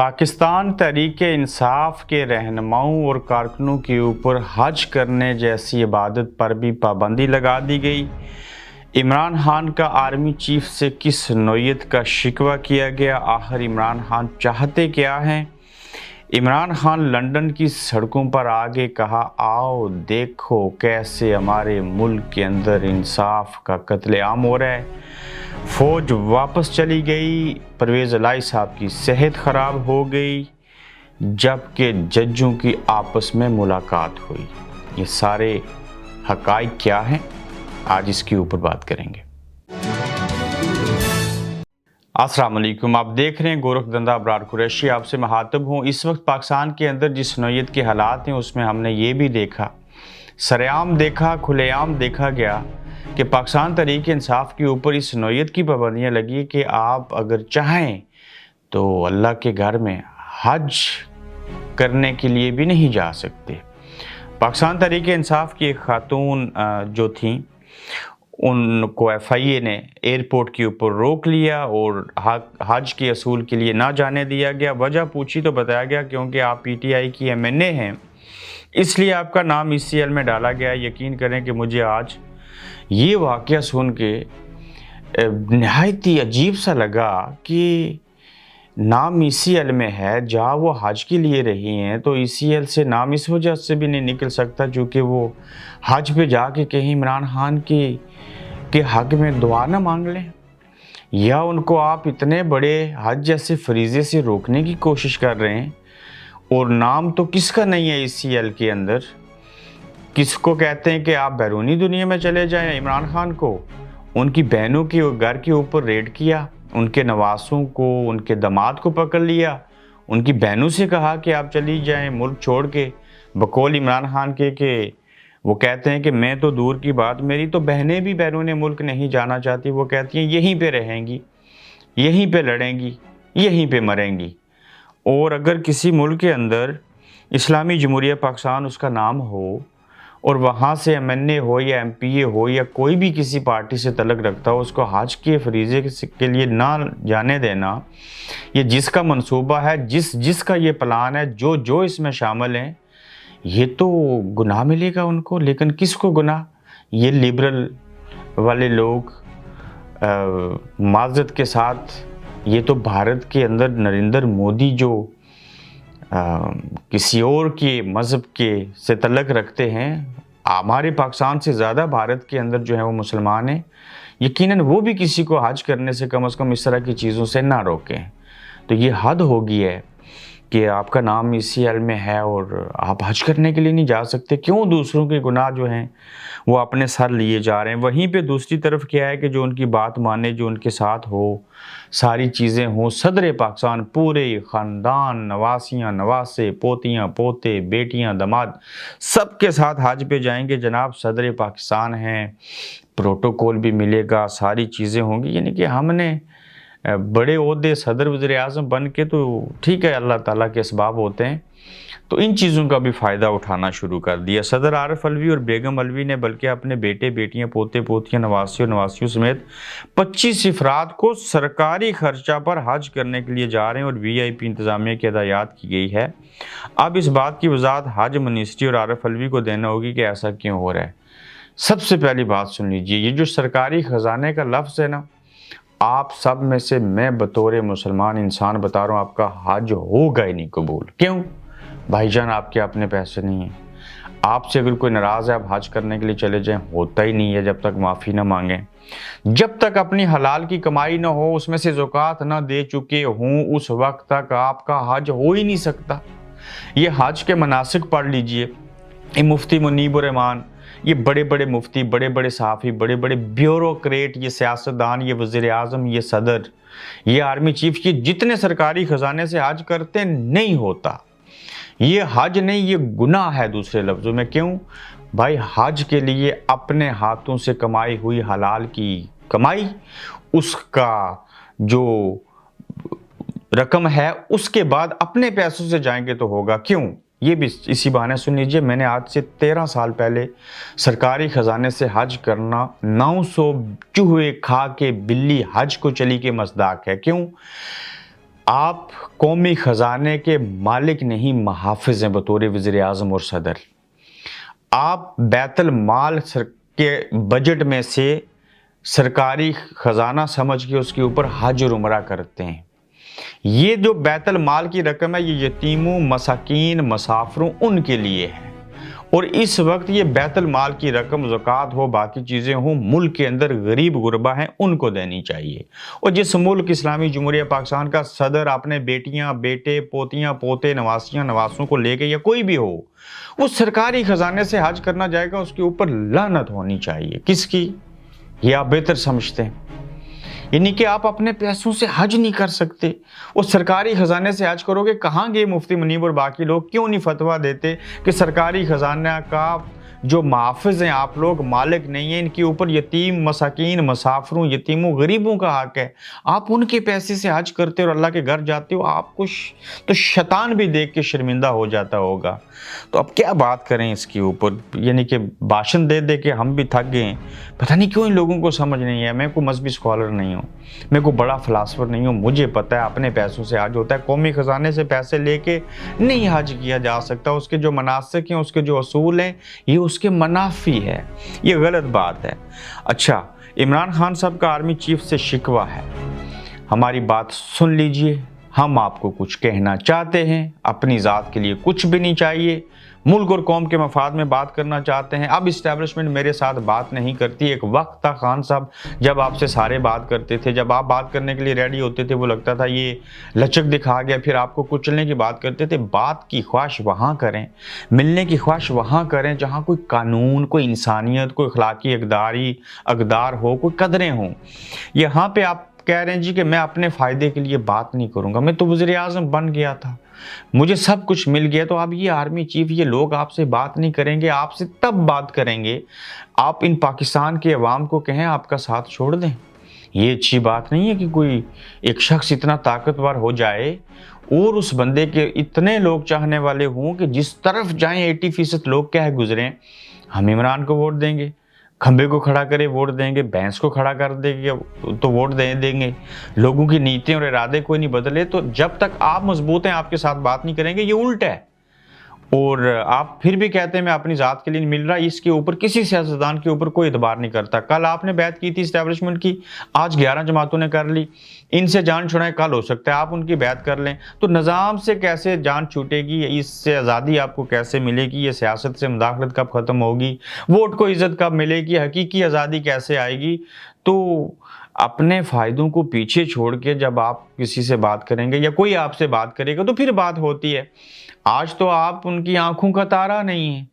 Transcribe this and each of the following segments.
पाकिस्तान तहरीक इंसाफ के रहनुमाओं और कारकुनों के ऊपर हज करने जैसी इबादत पर भी पाबंदी लगा दी गई। इमरान खान का आर्मी चीफ से किस नौयत का शिकवा किया गया? आखिर इमरान खान चाहते क्या हैं? इमरान खान लंदन की सड़कों पर आगे कहा, आओ देखो कैसे हमारे मुल्क के अंदर इंसाफ का कत्लेआम हो रहा है। फ़ौज वापस चली गई। परवेज़ इलाही साहब की सेहत ख़राब हो गई, जबकि जजों की आपस में मुलाकात हुई। ये सारे हक़ाइक़ क्या हैं, आज इसके ऊपर बात करेंगे। अस्सलाम वालेकुम, आप देख रहे हैं गोरखधंधा अबरार कुरैशी, आपसे मुखातिब हूँ। इस वक्त पाकिस्तान के अंदर जिस नौयत के हालात हैं उसमें हमने ये भी देखा, सरेआम देखा, खुलेआम देखा गया कि पाकिस्तान तहरीक इंसाफ के ऊपर इस नौयत की पाबंदियाँ लगी कि आप अगर चाहें तो अल्लाह के घर में हज करने के लिए भी नहीं जा सकते। पाकिस्तान तहरीक इंसाफ की एक खातून जो थी, उनको FIA ने एयरपोर्ट के ऊपर रोक लिया और हज के असूल के लिए ना जाने दिया गया। वजह पूछी तो बताया गया क्योंकि आप PTI की MNA हैं, इसलिए आपका नाम ECL में डाला गया। यकीन करें कि मुझे आज ये वाक़या सुन के नहायत ही अजीब सा लगा कि नाम ECL में है, जहाँ वो हज के लिए रही हैं, तो ECL से नाम इस वजह से भी नहीं निकल सकता क्योंकि वो हज पे जाके कहीं इमरान खान के हक़ में दुआ ना मांग लें, या उनको आप इतने बड़े हज जैसे फरीज़े से रोकने की कोशिश कर रहे हैं। और नाम तो किसका नहीं है ECL के अंदर? किसको कहते हैं कि आप बैरूनी दुनिया में चले जाएं? इमरान खान को उनकी बहनों के घर के ऊपर रेड किया, उनके नवासों को, उनके दामाद को पकड़ लिया, उनकी बहनों से कहा कि आप चली जाएं मुल्क छोड़ के। बकौल इमरान खान के वो कहते हैं कि मैं तो दूर की बात, मेरी तो बहनें भी बैरून मुल्क नहीं जाना चाहती। वो कहती हैं यहीं पे रहेंगी, यहीं पे लड़ेंगी, यहीं पे मरेंगी। और अगर किसी मुल्क के अंदर इस्लामी जमहूरिया पाकिस्तान उसका नाम हो और वहाँ से MNA हो या MPA हो या कोई भी किसी पार्टी से तल्लुक़ रखता हो, उसको हज के फरीज़े के लिए ना जाने देना, ये जिसका मंसूबा है, जिसका ये प्लान है, जो इसमें शामिल हैं, ये तो गुनाह मिलेगा उनको। लेकिन किसको गुनाह? ये लिबरल वाले लोग माज़रत के साथ, ये तो भारत के अंदर नरेंद्र मोदी जो किसी और के मज़हब के से तल्लुक़ रखते हैं, हमारे पाकिस्तान से ज़्यादा भारत के अंदर जो है वो मुसलमान हैं। यकीनन वो भी किसी को हज करने से कम इस तरह की चीज़ों से ना रोकें। तो ये हद हो गई है कि आपका नाम ECL में है और आप हज करने के लिए नहीं जा सकते। क्यों दूसरों के गुनाह जो हैं वो अपने सर लिए जा रहे हैं? वहीं पे दूसरी तरफ क्या है कि जो उनकी बात माने, जो उनके साथ हो, सारी चीज़ें हों, सदर पाकिस्तान पूरे ख़ानदान, नवासियाँ, नवासे, पोतियाँ, पोते, बेटियाँ, दामाद, सबके साथ हज पे जाएंगे। जनाब सदर पाकिस्तान हैं, प्रोटोकॉल भी मिलेगा, सारी चीज़ें होंगी। यानी कि हमने बड़े ओहदे सदर वज़ीर आज़म बन के, तो ठीक है, अल्लाह ताला के असबाब होते हैं, तो इन चीज़ों का भी फ़ायदा उठाना शुरू कर दिया। सदर आरिफ अलवी और बेगम अलवी ने बल्कि अपने बेटे, बेटियां, पोते, पोतियां, नवासे और नवासियों समेत 25 अफराद को सरकारी खर्चा पर हज करने के लिए जा रहे हैं और VIP इंतज़ामिया की हदायत की गई है। अब इस बात की वजाहत हज मिनिस्ट्री और आरिफ अलवी को देना होगी कि ऐसा क्यों हो रहा है। सबसे पहली बात सुन लीजिए, ये जो सरकारी ख़जाने का लफ्ज़ है ना, आप सब में से मैं बतौर मुसलमान इंसान बता रहा हूँ, आपका हज होगा ही नहीं कबूल। क्यों? भाईजान, आपके अपने पैसे नहीं हैं। आपसे अगर कोई नाराज़ है, आप हज करने के लिए चले जाएं, होता ही नहीं है जब तक माफ़ी ना मांगें, जब तक अपनी हलाल की कमाई ना हो, उसमें से ज़कात ना दे चुके हों, उस वक्त तक आपका हज हो ही नहीं सकता। ये हज के मनासिक पढ़ लीजिए। ये मुफ्ती मुनीबुर रहमान, ये बड़े बड़े मुफ्ती, बड़े बड़े सहाफ़ी, बड़े बड़े ब्यूरोक्रेट, ये सियासतदान, ये वज़ीर आज़म, ये सदर, ये आर्मी चीफ, ये जितने सरकारी ख़जाने से हज करते नहीं होता। ये हज नहीं, ये गुनाह है दूसरे लफ्ज़ों में। क्यों भाई? हज के लिए अपने हाथों से कमाई हुई हलाल की कमाई, उसका जो रकम है, उसके बाद अपने पैसों से जाएंगे तो होगा। क्यों? ये भी इसी बहाने सुन लीजिए, मैंने आज से 13 साल पहले सरकारी ख़जाने से हज करना 900 चूहे खा के बिल्ली हज को चली के मसदाक है। क्यों? آپ قومی خزانے کے مالک نہیں، محافظ ہیں بطور وزیر اعظم اور صدر۔ آپ بیت المال کے بجٹ میں سے سرکاری خزانہ سمجھ کے اس کے اوپر حج اور عمرہ کرتے ہیں۔ یہ جو بیت المال کی رقم ہے یہ یتیموں، مساکین، مسافروں ان کے لیے ہے، اور اس وقت یہ بیت المال کی رقم زکوٰۃ ہو، باقی چیزیں ہوں، ملک کے اندر غریب غربا ہیں ان کو دینی چاہیے۔ اور جس ملک اسلامی جمہوریہ پاکستان کا صدر اپنے بیٹیاں، بیٹے، پوتیاں، پوتے، نواسیاں، نواسوں کو لے کے یا کوئی بھی ہو وہ سرکاری خزانے سے حج کرنا جائے گا، اس کے اوپر لعنت ہونی چاہیے۔ کس کی؟ یہ آپ بہتر سمجھتے ہیں، یعنی کہ آپ اپنے پیسوں سے حج نہیں کر سکتے، وہ سرکاری خزانے سے حج کرو گے۔ کہاں گئے مفتی منیب اور باقی لوگ؟ کیوں نہیں فتویٰ دیتے کہ سرکاری خزانہ کا جو محافظ ہیں آپ لوگ، مالک نہیں ہیں، ان کے اوپر یتیم، مساکین، مسافروں، یتیموں، غریبوں کا حق ہے۔ آپ ان کے پیسے سے حج کرتے اور اللہ کے گھر جاتے ہو، آپ کو تو شیطان بھی دیکھ کے شرمندہ ہو جاتا ہوگا۔ تو اب کیا بات کریں اس کے اوپر، یعنی کہ بھاشن دے دے کے ہم بھی تھک گئے ہیں۔ پتہ نہیں کیوں ان لوگوں کو سمجھ نہیں ہے۔ میں کوئی مذہبی اسکالر نہیں ہوں، میں کوئی بڑا فلاسفر نہیں ہوں، مجھے پتہ ہے اپنے پیسوں سے حج ہوتا ہے، قومی خزانے سے پیسے لے کے نہیں حج کیا جا سکتا۔ اس کے جو مناسک ہیں، اس کے جو اصول ہیں، یہ اس کے منافی ہے، یہ غلط بات ہے۔ اچھا، عمران خان صاحب کا آرمی چیف سے شکوہ ہے، ہماری بات سن لیجئے۔ ہم آپ کو کچھ کہنا چاہتے ہیں، اپنی ذات کے لیے کچھ بھی نہیں چاہیے، ملک اور قوم کے مفاد میں بات کرنا چاہتے ہیں۔ اب اسٹیبلشمنٹ میرے ساتھ بات نہیں کرتی۔ ایک وقت تھا خان صاحب جب آپ سے سارے بات کرتے تھے، جب آپ بات کرنے کے لیے ریڈی ہوتے تھے وہ لگتا تھا یہ لچک دکھا گیا، پھر آپ کو کچلنے کی بات کرتے تھے۔ بات کی خواہش وہاں کریں، ملنے کی خواہش وہاں کریں جہاں کوئی قانون، کوئی انسانیت، کوئی اخلاقی اقدار ہو، کوئی قدریں ہوں۔ یہاں پہ آپ کہہ رہے ہیں جی کہ میں اپنے فائدے کے لیے بات نہیں کروں گا، میں تو وزیر اعظم بن گیا تھا، مجھے سب کچھ مل گیا، تو اب یہ آرمی چیف، یہ لوگ آپ سے بات نہیں کریں گے، آپ سے تب بات کریں گے آپ ان پاکستان کے عوام کو کہیں آپ کا ساتھ چھوڑ دیں۔ یہ اچھی بات نہیں ہے کہ کوئی ایک شخص اتنا طاقتور ہو جائے اور اس بندے کے اتنے لوگ چاہنے والے ہوں کہ جس طرف جائیں 80% لوگ کہہ گزریں ہم عمران کو ووٹ دیں گے، کھمبے کو کھڑا کرے ووٹ دیں گے، بھینس کو کھڑا کر دیں گے تو ووٹ دیں گے۔ لوگوں کی نیتیں اور ارادے کوئی نہیں بدلے، تو جب تک آپ مضبوط ہیں آپ کے ساتھ بات نہیں کریں گے۔ یہ الٹ ہے، اور آپ پھر بھی کہتے ہیں میں اپنی ذات کے لیے نہیں مل رہا۔ اس کے اوپر کسی سیاستدان کے اوپر کوئی اعتبار نہیں کرتا۔ کل آپ نے بیعت کی تھی اسٹیبلشمنٹ کی، آج 11 جماعتوں نے کر لی، ان سے جان چھڑائیں کل ہو سکتا ہے آپ ان کی بیعت کر لیں، تو نظام سے کیسے جان چھوٹے گی؟ اس سے آزادی آپ کو کیسے ملے گی؟ یہ سیاست سے مداخلت کب ختم ہوگی؟ ووٹ کو عزت کب ملے گی؟ حقیقی آزادی کیسے آئے گی؟ تو اپنے فائدوں کو پیچھے چھوڑ کے جب آپ کسی سے بات کریں گے یا کوئی آپ سے بات کرے گا تو پھر بات ہوتی ہے۔ آج تو آپ ان کی آنکھوں کا تارا نہیں ہیں،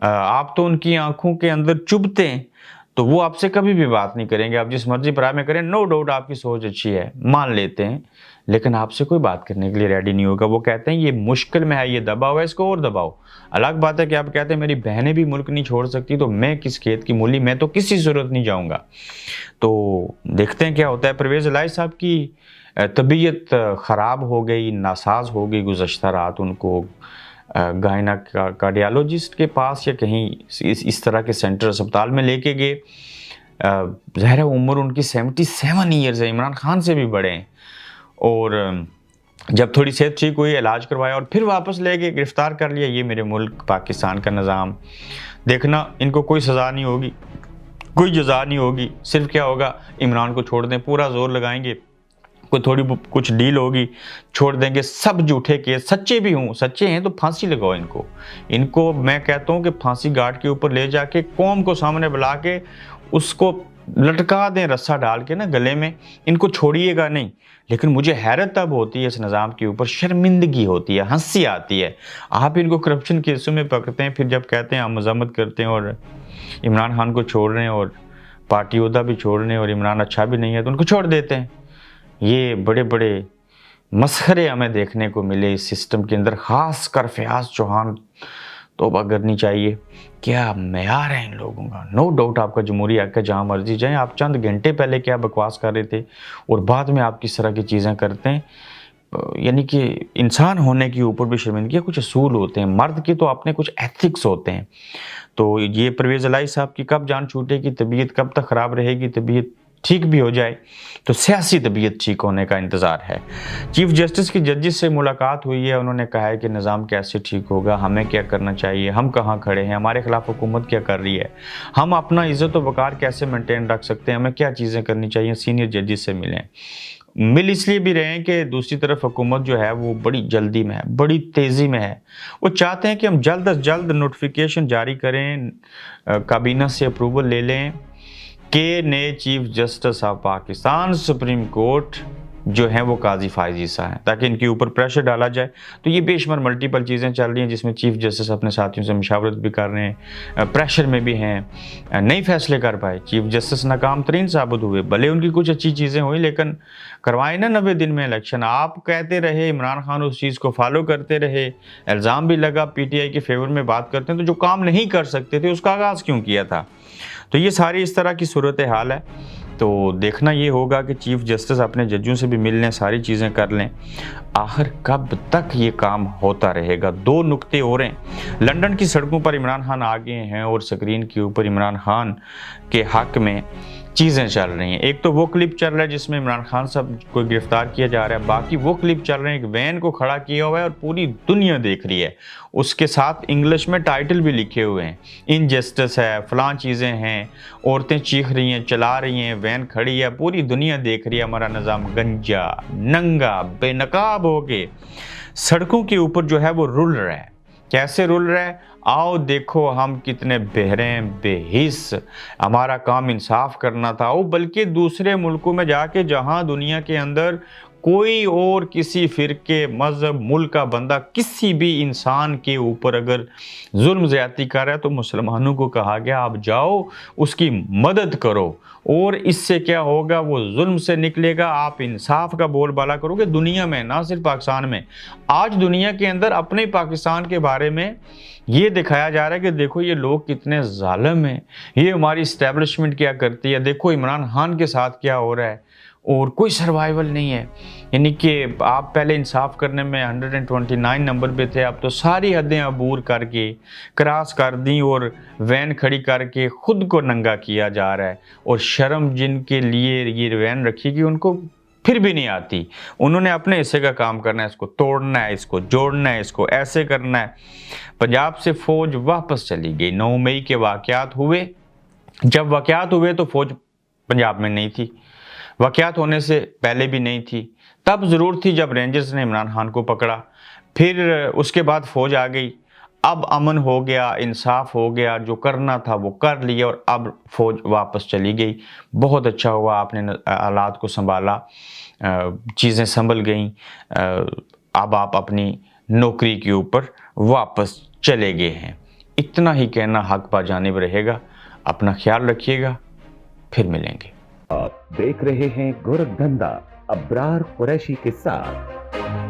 آپ تو ان کی آنکھوں کے اندر چبھتے ہیں، تو وہ آپ سے کبھی بھی بات نہیں کریں گے۔ آپ جس مرضی پرائے میں کریں، نو ڈاؤٹ آپ کی سوچ اچھی ہے، مان لیتے ہیں، لیکن آپ سے کوئی بات کرنے کے لیے ریڈی نہیں ہوگا۔ وہ کہتے ہیں یہ مشکل میں ہے، یہ دباؤ ہے، اس کو اور دباؤ۔ الگ بات ہے کہ آپ کہتے ہیں میری بہنیں بھی ملک نہیں چھوڑ سکتی، تو میں کس کھیت کی مولی، میں تو کسی صورت نہیں جاؤں گا۔ تو دیکھتے ہیں کیا ہوتا ہے۔ پرویز الہی صاحب کی طبیعت خراب ہو گئی، ناساز ہو گئی گزشتہ رات، ان کو گائنا کارڈیالوجسٹ کے پاس یا کہیں اس طرح کے سینٹر اسپتال میں لے کے گئے۔ ظاہر عمر ان کی 77 ایئرز ہے، عمران خان سے بھی بڑے ہیں، اور جب تھوڑی صحت ٹھیک ہوئی علاج کروایا اور پھر واپس لے کے گرفتار کر لیا۔ یہ میرے ملک پاکستان کا نظام دیکھنا، ان کو کوئی سزا نہیں ہوگی، کوئی جزا نہیں ہوگی، صرف کیا ہوگا، عمران کو چھوڑ دیں، پورا زور لگائیں گے، کوئی تھوڑی کچھ ڈیل ہوگی، چھوڑ دیں گے۔ سب جھوٹے کیس، سچے بھی ہوں، سچے ہیں تو پھانسی لگاؤ ان کو میں کہتا ہوں کہ پھانسی گھاٹ کے اوپر لے جا کے قوم کو سامنے بلا کے اس کو لٹکا دیں رسہ ڈال کے نا گلے میں، ان کو چھوڑیے گا نہیں۔ لیکن مجھے حیرت تب ہوتی ہے اس نظام کے اوپر، شرمندگی ہوتی ہے، ہنسی آتی ہے۔ آپ ان کو کرپشن کیسوں میں پکڑتے ہیں، پھر جب کہتے ہیں ہم مذمت کرتے ہیں اور عمران خان کو چھوڑ رہے ہیں اور پارٹی عہدہ بھی چھوڑ رہے ہیں اور عمران اچھا بھی نہیں ہے تو ان کو چھوڑ دیتے ہیں۔ یہ بڑے بڑے مسخرے ہمیں دیکھنے کو ملے اس سسٹم کے اندر، خاص کر فیاض چوہان توبہ کرنی چاہیے۔ کیا معیار ہے ان لوگوں کا؟ نو ڈاؤٹ آپ کا جمہوری حق ہے، جہاں مرضی جائیں۔ آپ چند گھنٹے پہلے کیا بکواس کر رہے تھے اور بعد میں آپ کس طرح کی چیزیں کرتے ہیں، یعنی کہ انسان ہونے کے اوپر بھی شرمندگی، کچھ اصول ہوتے ہیں، مرد کے تو اپنے کچھ ایتھکس ہوتے ہیں۔ تو یہ پرویز الہی صاحب کی کب جان چھوٹے گی، طبیعت کب تک خراب رہے گی، طبیعت ठीक भी हो जाए तो सियासी तबीयत ठीक होने का इंतज़ार है। चीफ जस्टिस की जजेस से मुलाकात हुई है, उन्होंने कहा है कि निज़ाम कैसे ठीक होगा, हमें क्या करना चाहिए, हम कहाँ खड़े हैं, हमारे खिलाफ हुकूमत क्या कर रही है, हम अपना इज़्ज़त व वक़ार कैसे मेंटेन रख सकते हैं, हमें क्या चीज़ें करनी चाहिए। सीनियर जजेस से मिल इसलिए भी रहे हैं कि दूसरी तरफ हुकूमत जो है वो बड़ी जल्दी में है, बड़ी तेज़ी में है। वो चाहते हैं कि हम जल्द अज जल्द नोटिफिकेशन जारी करें, काबीना से अप्रूवल ले लें कि नए chief justice of Pakistan supreme court जो हैं वो काजी फायज ईसा हैं, ताकि इनके ऊपर प्रेशर डाला जाए। तो ये बेशुमार मल्टीपल चीज़ें चल रही हैं जिसमें चीफ जस्टिस अपने साथियों से मशावरत भी कर रहे हैं, प्रेशर में भी हैं, नहीं फैसले कर पाए। चीफ जस्टिस नाकाम तरीन साबित हुए, भले उनकी कुछ अच्छी चीज़ें हुई लेकिन करवाए ना 90 दिन में इलेक्शन। आप कहते रहे, इमरान खान उस चीज़ को फॉलो करते रहे, इल्ज़ाम भी लगा पीटीआई के फेवर में बात करते हैं, तो जो काम नहीं कर सकते थे उसका आगाज़ क्यों किया था। तो ये सारी इस तरह की सूरत हाल है। तो देखना ये होगा कि चीफ जस्टिस अपने जजों से भी मिल लें, सारी चीज़ें कर लें। आखिर कब तक ये काम होता रहेगा। 2 नुक्ते और हैं। लंदन की सड़कों पर इमरान खान आ गए हैं और स्क्रीन के ऊपर इमरान खान के हक में चीज़ें चल रही हैं। एक तो वो क्लिप चल रहा है जिसमें इमरान खान साहब को गिरफ्तार किया जा रहा है, बाकी वो क्लिप चल रहे हैं एक वैन को खड़ा किया हुआ है और पूरी दुनिया देख रही है। उसके साथ इंग्लिश में टाइटल भी लिखे हुए हैं, इनजस्टिस है, फलां चीज़ें हैं, औरतें चीख रही हैं, चला रही हैं, वैन खड़ी है, पूरी दुनिया देख रही है। हमारा निज़ाम गंजा, नंगा, बेनकाब हो के सड़कों के ऊपर जो है वो रुल रहा है। कैसे रुल रहा है? आओ देखो हम कितने बहरे बेहिस, हमारा काम इंसाफ करना था। वो बल्कि दूसरे मुल्कों में जाके, जहां दुनिया के अंदर कोई और किसी फ़िरके, मज़हब, मुल्क का बंदा किसी भी इंसान के ऊपर अगर जुल्म ज़्यादती कर रहा है तो मुसलमानों को कहा गया आप जाओ उसकी मदद करो, और इससे क्या होगा, वो जुल्म से निकलेगा, आप इंसाफ का बोलबाला करोगे दुनिया में, ना सिर्फ पाकिस्तान में। आज दुनिया के अंदर अपने पाकिस्तान के बारे में ये दिखाया जा रहा है कि देखो ये लोग कितने ज़ालिम हैं, ये हमारी इस्टेब्लिशमेंट क्या करती है, देखो इमरान खान के साथ क्या हो रहा है, और कोई सर्वाइवल नहीं है। यानी कि आप पहले इंसाफ करने में 129 नंबर पे थे, अब तो सारी हदें अबूर करके क्रॉस कर दी और वैन खड़ी करके ख़ुद को नंगा किया जा रहा है। और शर्म जिनके लिए ये वैन रखी गई उनको फिर भी नहीं आती। उन्होंने अपने हिस्से का काम करना है, इसको तोड़ना है, इसको जोड़ना है, इसको ऐसे करना है। पंजाब से फ़ौज वापस चली गई। 9 मई के वाक़यात हुए, जब वाक़यात हुए तो फ़ौज पंजाब में नहीं थी, वाक़यात होने से पहले भी नहीं थी। तब ज़रूर थी जब रेंजर्स ने इमरान खान को पकड़ा, फिर उसके बाद फ़ौज आ गई। अब अमन हो गया, इंसाफ हो गया, जो करना था वो कर लिया और अब फ़ौज वापस चली गई। बहुत अच्छा हुआ आपने हालात को संभाला, चीज़ें संभल गईं। अब आप अपनी नौकरी के ऊपर वापस चले गए हैं। इतना ही कहना हक पा जानिब रहेगा। अपना ख्याल रखिएगा, फिर मिलेंगे। आप देख रहे हैं गोरखधंधा अब्रार कुरैशी के साथ।